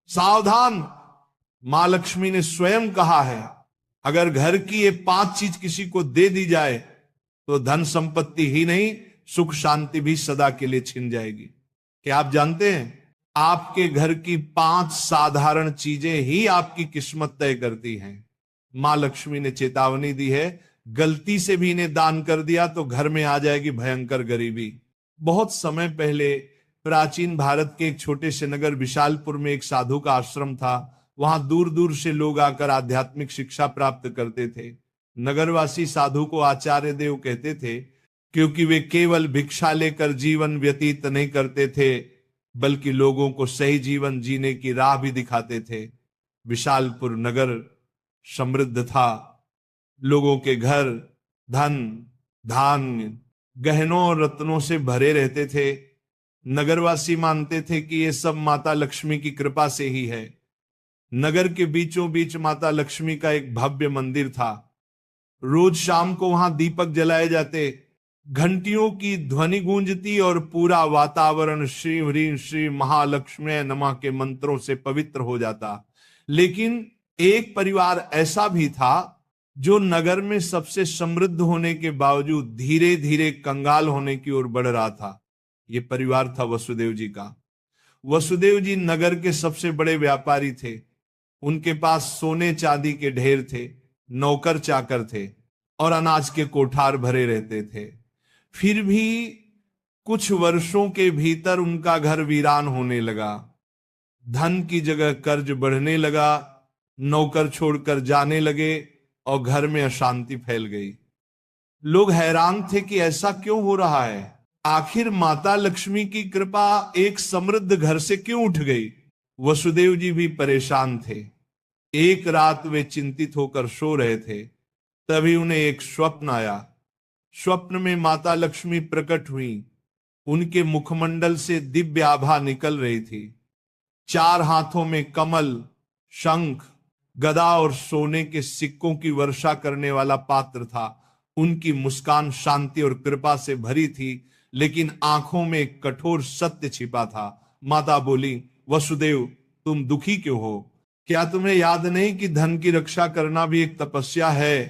सावधान, मां लक्ष्मी ने स्वयं कहा है, अगर घर की ये 5 चीज किसी को दे दी जाए तो धन संपत्ति ही नहीं, सुख शांति भी सदा के लिए छिन जाएगी। क्या आप जानते हैं, आपके घर की 5 साधारण चीजें ही आपकी किस्मत तय करती हैं। मां लक्ष्मी ने चेतावनी दी है, गलती से भी इन्हें दान कर दिया तो घर में आ जाएगी भयंकर गरीबी। बहुत समय पहले प्राचीन भारत के एक छोटे से नगर विशालपुर में एक साधु का आश्रम था। वहां दूर दूर से लोग आकर आध्यात्मिक शिक्षा प्राप्त करते थे। नगरवासी साधु को आचार्य देव कहते थे, क्योंकि वे केवल भिक्षा लेकर जीवन व्यतीत नहीं करते थे, बल्कि लोगों को सही जीवन जीने की राह भी दिखाते थे। विशालपुर नगर समृद्ध था, लोगों के घर धन धान्य गहनों और रत्नों से भरे रहते थे। नगरवासी मानते थे कि ये सब माता लक्ष्मी की कृपा से ही है। नगर के बीचों बीच माता लक्ष्मी का एक भव्य मंदिर था। रोज शाम को वहां दीपक जलाए जाते, घंटियों की ध्वनि गूंजती और पूरा वातावरण श्री ह्रीं श्री महालक्ष्मी नमः के मंत्रों से पवित्र हो जाता। लेकिन एक परिवार ऐसा भी था जो नगर में सबसे समृद्ध होने के बावजूद धीरे धीरे कंगाल होने की ओर बढ़ रहा था। यह परिवार था वसुदेव जी का। वसुदेव जी नगर के सबसे बड़े व्यापारी थे। उनके पास सोने चांदी के ढेर थे, नौकर चाकर थे और अनाज के कोठार भरे रहते थे। फिर भी कुछ वर्षों के भीतर उनका घर वीरान होने लगा। धन की जगह कर्ज बढ़ने लगा, नौकर छोड़कर जाने लगे और घर में अशांति फैल गई। लोग हैरान थे कि ऐसा क्यों हो रहा है, आखिर माता लक्ष्मी की कृपा एक समृद्ध घर से क्यों उठ गई। वसुदेव जी भी परेशान थे। एक रात वे चिंतित होकर सो रहे थे, तभी उन्हें एक स्वप्न आया। स्वप्न में माता लक्ष्मी प्रकट हुई। उनके मुखमंडल से दिव्य आभा निकल रही थी। 4 हाथों में कमल, शंख, गदा और सोने के सिक्कों की वर्षा करने वाला पात्र था। उनकी मुस्कान शांति और कृपा से भरी थी, लेकिन आंखों में एक कठोर सत्य छिपा था। माता बोली, वसुदेव तुम दुखी क्यों हो? क्या तुम्हें याद नहीं कि धन की रक्षा करना भी एक तपस्या है?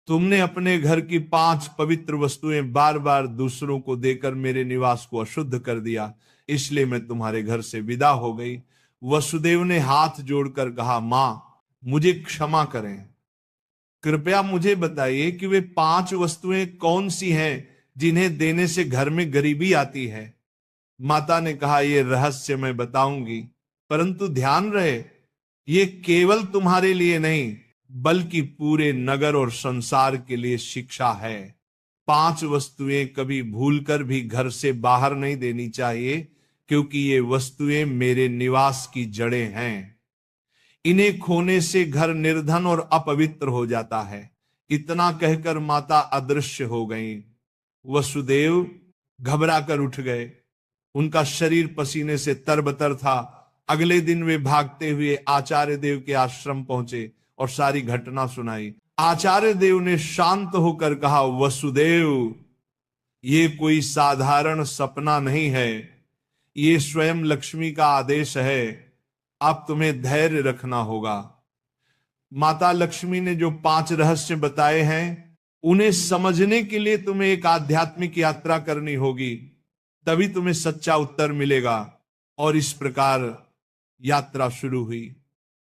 तुमने अपने घर की 5 पवित्र वस्तुएं बार बार दूसरों को देकर मेरे निवास को अशुद्ध कर दिया, इसलिए मैं तुम्हारे घर से विदा हो गई। वसुदेव ने हाथ जोड़कर कहा, मां मुझे क्षमा करें, कृपया मुझे बताइए कि वे 5 वस्तुएं कौन सी हैं जिन्हें देने से घर में गरीबी आती है। माता ने कहा, यह रहस्य मैं बताऊंगी, परंतु ध्यान रहे ये केवल तुम्हारे लिए नहीं बल्कि पूरे नगर और संसार के लिए शिक्षा है। 5 वस्तुएं कभी भूलकर भी घर से बाहर नहीं देनी चाहिए, क्योंकि ये वस्तुएं मेरे निवास की जड़ें हैं। इन्हें खोने से घर निर्धन और अपवित्र हो जाता है। इतना कहकर माता अदृश्य हो गईं। वसुदेव घबरा कर उठ गए। उनका शरीर पसीने से तरबतर था। अगले दिन वे भागते हुए आचार्य देव के आश्रम पहुंचे और सारी घटना सुनाई। आचार्य देव ने शांत होकर कहा, वसुदेव ये कोई साधारण सपना नहीं है, ये स्वयं लक्ष्मी का आदेश है। अब तुम्हें धैर्य रखना होगा। माता लक्ष्मी ने जो 5 रहस्य बताए हैं उन्हें समझने के लिए तुम्हें एक आध्यात्मिक यात्रा करनी होगी, तभी तुम्हें सच्चा उत्तर मिलेगा। और इस प्रकार यात्रा शुरू हुई।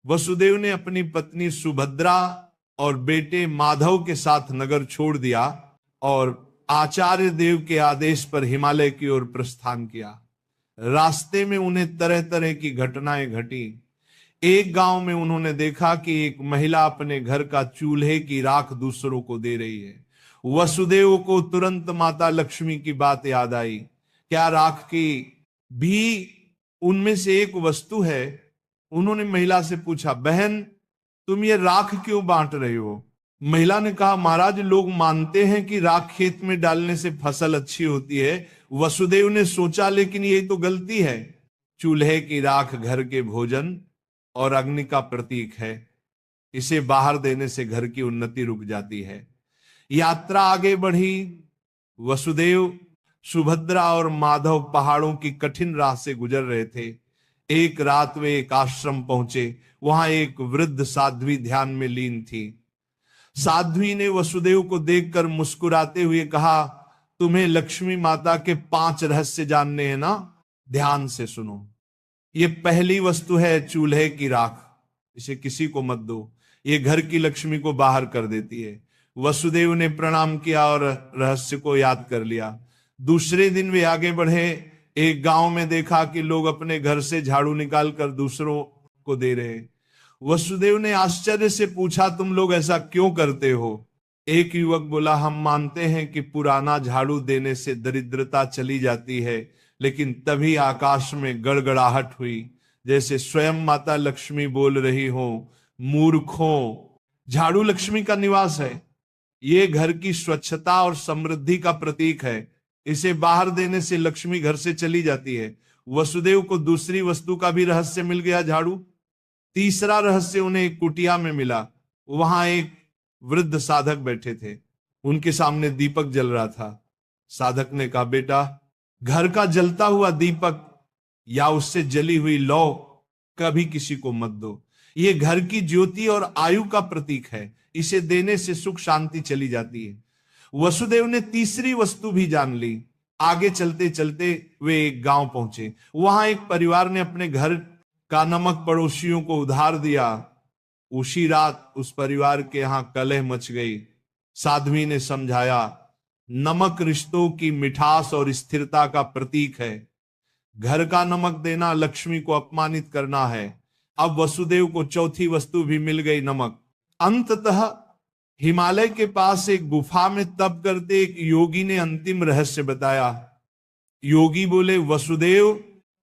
वसुदेव ने अपनी पत्नी सुभद्रा और बेटे माधव के साथ नगर छोड़ दिया और आचार्य देव के आदेश पर हिमालय की ओर प्रस्थान किया। रास्ते में उन्हें तरह तरह की घटनाएं घटी। एक गांव में उन्होंने देखा कि एक महिला अपने घर का चूल्हे की राख दूसरों को दे रही है। वसुदेव को तुरंत माता लक्ष्मी की बात याद आई। क्या राख की भी उनमें से एक वस्तु है? उन्होंने महिला से पूछा, बहन तुम ये राख क्यों बांट रही हो? महिला ने कहा, महाराज लोग मानते हैं कि राख खेत में डालने से फसल अच्छी होती है। वसुदेव ने सोचा, लेकिन यही तो गलती है। चूल्हे की राख घर के भोजन और अग्नि का प्रतीक है। इसे बाहर देने से घर की उन्नति रुक जाती है। यात्रा आगे बढ़ी। वसुदेव, सुभद्रा और माधव पहाड़ों की कठिन राह से गुजर रहे थे। एक रात वे एक आश्रम पहुंचे। वहां एक वृद्ध साध्वी ध्यान में लीन थी। साध्वी ने वसुदेव को देखकर मुस्कुराते हुए कहा, तुम्हें लक्ष्मी माता के 5 रहस्य जानने हैं ना? ध्यान से सुनो। ये पहली वस्तु है चूल्हे की राख। इसे किसी को मत दो, ये घर की लक्ष्मी को बाहर कर देती है। वसुदेव ने प्रणाम किया और रहस्य को याद कर लिया। दूसरे दिन वे आगे बढ़े। एक गांव में देखा कि लोग अपने घर से झाड़ू निकालकर दूसरों को दे रहे। वसुदेव ने आश्चर्य से पूछा, तुम लोग ऐसा क्यों करते हो? एक युवक बोला, हम मानते हैं कि पुराना झाड़ू देने से दरिद्रता चली जाती है। लेकिन तभी आकाश में गड़गड़ाहट हुई, जैसे स्वयं माता लक्ष्मी बोल रही हो, मूर्खों, झाड़ू लक्ष्मी का निवास है। ये घर की स्वच्छता और समृद्धि का प्रतीक है। इसे बाहर देने से लक्ष्मी घर से चली जाती है। वसुदेव को दूसरी वस्तु का भी रहस्य मिल गया, झाड़ू। तीसरा रहस्य उन्हें एक कुटिया में मिला। वहां एक वृद्ध साधक बैठे थे। उनके सामने दीपक जल रहा था। साधक ने कहा, बेटा, घर का जलता हुआ दीपक या उससे जली हुई लौ कभी किसी को मत दो। ये घर की ज्योति और आयु का प्रतीक है। इसे देने से सुख शांति चली जाती है। वसुदेव ने तीसरी वस्तु भी जान ली। आगे चलते चलते वे एक गांव पहुंचे। वहां एक परिवार ने अपने घर का नमक पड़ोसियों को उधार दिया। उसी रात उस परिवार के यहां कलह मच गई। साध्वी ने समझाया, नमक रिश्तों की मिठास और स्थिरता का प्रतीक है। घर का नमक देना लक्ष्मी को अपमानित करना है। अब वसुदेव को चौथी वस्तु भी मिल गई, नमक। अंततः हिमालय के पास एक गुफा में तप करते एक योगी ने अंतिम रहस्य बताया। योगी बोले, वसुदेव,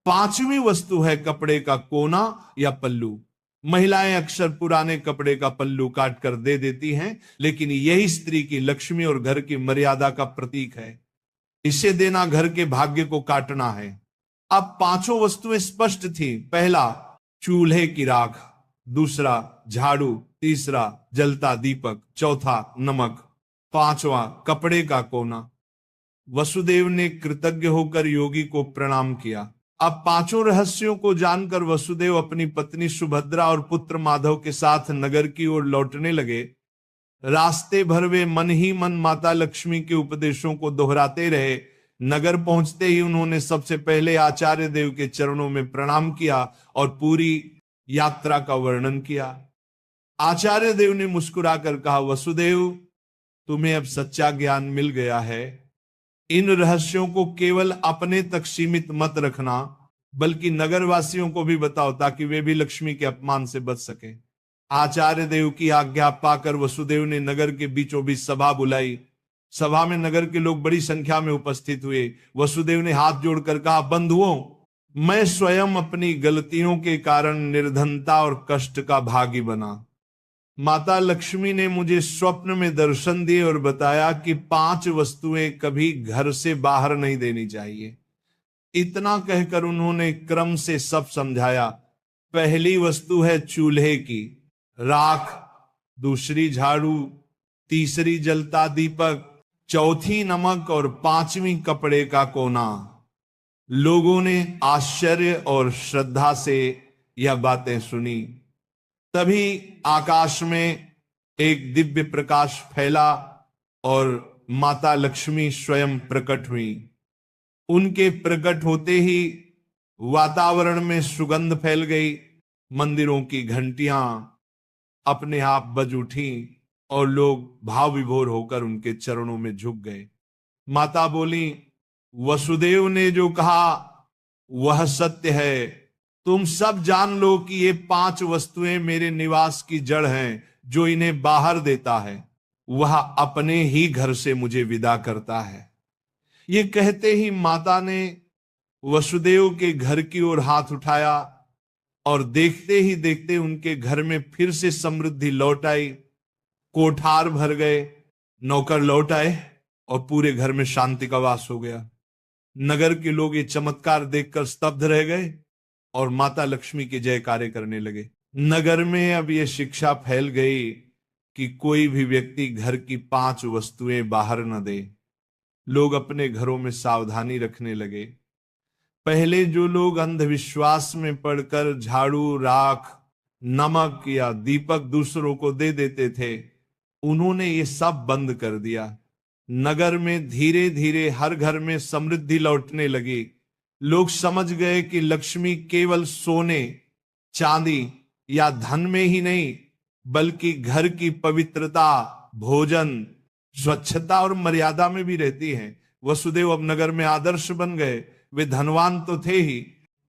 5वीं वस्तु है कपड़े का कोना या पल्लू। महिलाएं अक्सर पुराने कपड़े का पल्लू काट कर दे देती हैं, लेकिन यही स्त्री की लक्ष्मी और घर की मर्यादा का प्रतीक है। इसे देना घर के भाग्य को काटना है। अब 5 वस्तुएं स्पष्ट थी। पहला, चूल्हे की राख। दूसरा, झाड़ू। तीसरा, जलता दीपक। चौथा, नमक। 5वां, कपड़े का कोना। वसुदेव ने कृतज्ञ होकर योगी को प्रणाम किया। अब 5 रहस्यों को जानकर वसुदेव अपनी पत्नी सुभद्रा और पुत्र माधव के साथ नगर की ओर लौटने लगे। रास्ते भर वे मन ही मन माता लक्ष्मी के उपदेशों को दोहराते रहे। नगर पहुंचते ही उन्होंने सबसे पहले आचार्य देव के चरणों में प्रणाम किया और पूरी यात्रा का वर्णन किया। आचार्य देव ने मुस्कुराकर कहा, वसुदेव, तुम्हें अब सच्चा ज्ञान मिल गया है। इन रहस्यों को केवल अपने तक सीमित मत रखना, बल्कि नगरवासियों को भी बताओ, ताकि वे भी लक्ष्मी के अपमान से बच सके। आचार्य देव की आज्ञा पाकर वसुदेव ने नगर के बीचों बीच सभा बुलाई। सभा में नगर के लोग बड़ी संख्या में उपस्थित हुए। वसुदेव ने हाथ जोड़कर कहा, बंधुओं, मैं स्वयं अपनी गलतियों के कारण निर्धनता और कष्ट का भागी बना। माता लक्ष्मी ने मुझे स्वप्न में दर्शन दिए और बताया कि 5 वस्तुएं कभी घर से बाहर नहीं देनी चाहिए। इतना कहकर उन्होंने क्रम से सब समझाया। पहली वस्तु है चूल्हे की राख, दूसरी झाड़ू, तीसरी जलता दीपक, चौथी नमक और 5वीं कपड़े का कोना। लोगों ने आश्चर्य और श्रद्धा से यह बातें सुनी। तभी आकाश में एक दिव्य प्रकाश फैला और माता लक्ष्मी स्वयं प्रकट हुई। उनके प्रकट होते ही वातावरण में सुगंध फैल गई। मंदिरों की घंटियां अपने आप बज उठी और लोग भाव विभोर होकर उनके चरणों में झुक गए। माता बोली, वसुदेव ने जो कहा वह सत्य है। तुम सब जान लो कि ये 5 वस्तुएं मेरे निवास की जड़ हैं। जो इन्हें बाहर देता है वह अपने ही घर से मुझे विदा करता है। ये कहते ही माता ने वसुदेव के घर की ओर हाथ उठाया और देखते ही देखते उनके घर में फिर से समृद्धि लौट आई। कोठार भर गए, नौकर लौट आए और पूरे घर में शांति का वास हो गया। नगर के लोग ये चमत्कार देखकर स्तब्ध रह गए और माता लक्ष्मी के जयकारे करने लगे। नगर में अब यह शिक्षा फैल गई कि कोई भी व्यक्ति घर की 5 वस्तुएं बाहर न दे। लोग अपने घरों में सावधानी रखने लगे। पहले जो लोग अंधविश्वास में पड़कर झाड़ू, राख, नमक या दीपक दूसरों को दे देते थे, उन्होंने ये सब बंद कर दिया। नगर में धीरे धीरे हर घर में समृद्धि लौटने लगी। लोग समझ गए कि लक्ष्मी केवल सोने, चांदी या धन में ही नहीं, बल्कि घर की पवित्रता, भोजन, स्वच्छता और मर्यादा में भी रहती है। वसुदेव अब नगर में आदर्श बन गए। वे धनवान तो थे ही,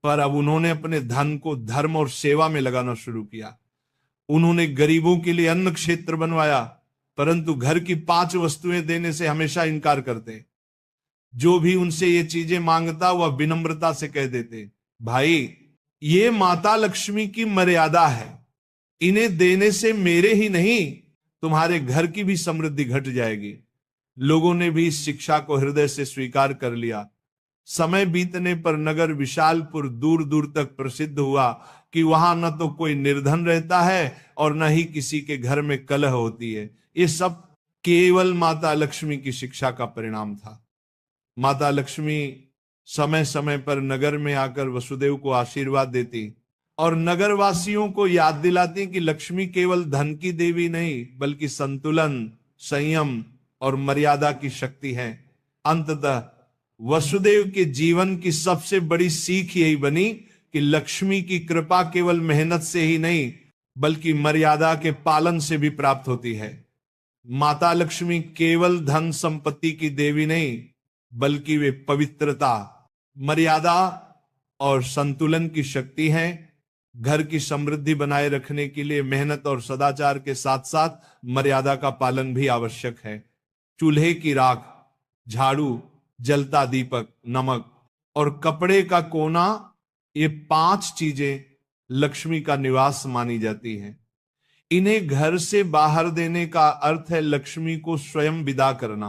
पर अब उन्होंने अपने धन को धर्म और सेवा में लगाना शुरू किया। उन्होंने गरीबों के लिए अन्न क्षेत्र बनवाया, परंतु घर की 5 वस्तुएं देने से हमेशा इनकार करते। जो भी उनसे ये चीजें मांगता वह विनम्रता से कह देते, भाई ये माता लक्ष्मी की मर्यादा है, इन्हें देने से मेरे ही नहीं तुम्हारे घर की भी समृद्धि घट जाएगी। लोगों ने भी इस शिक्षा को हृदय से स्वीकार कर लिया। समय बीतने पर नगर विशालपुर दूर दूर तक प्रसिद्ध हुआ कि वहां न तो कोई निर्धन रहता है और न ही किसी के घर में कलह होती है। ये सब केवल माता लक्ष्मी की शिक्षा का परिणाम था। माता लक्ष्मी समय समय पर नगर में आकर वसुदेव को आशीर्वाद देती और नगरवासियों को याद दिलाती कि लक्ष्मी केवल धन की देवी नहीं, बल्कि संतुलन, संयम और मर्यादा की शक्ति है। अंततः वसुदेव के जीवन की सबसे बड़ी सीख यही बनी कि लक्ष्मी की कृपा केवल मेहनत से ही नहीं, बल्कि मर्यादा के पालन से भी प्राप्त होती है। माता लक्ष्मी केवल धन संपत्ति की देवी नहीं, बल्कि वे पवित्रता, मर्यादा और संतुलन की शक्ति है। घर की समृद्धि बनाए रखने के लिए मेहनत और सदाचार के साथ साथ मर्यादा का पालन भी आवश्यक है। चूल्हे की राख, झाड़ू, जलता दीपक, नमक और कपड़े का कोना, ये 5 चीजें लक्ष्मी का निवास मानी जाती हैं। इन्हें घर से बाहर देने का अर्थ है लक्ष्मी को स्वयं विदा करना।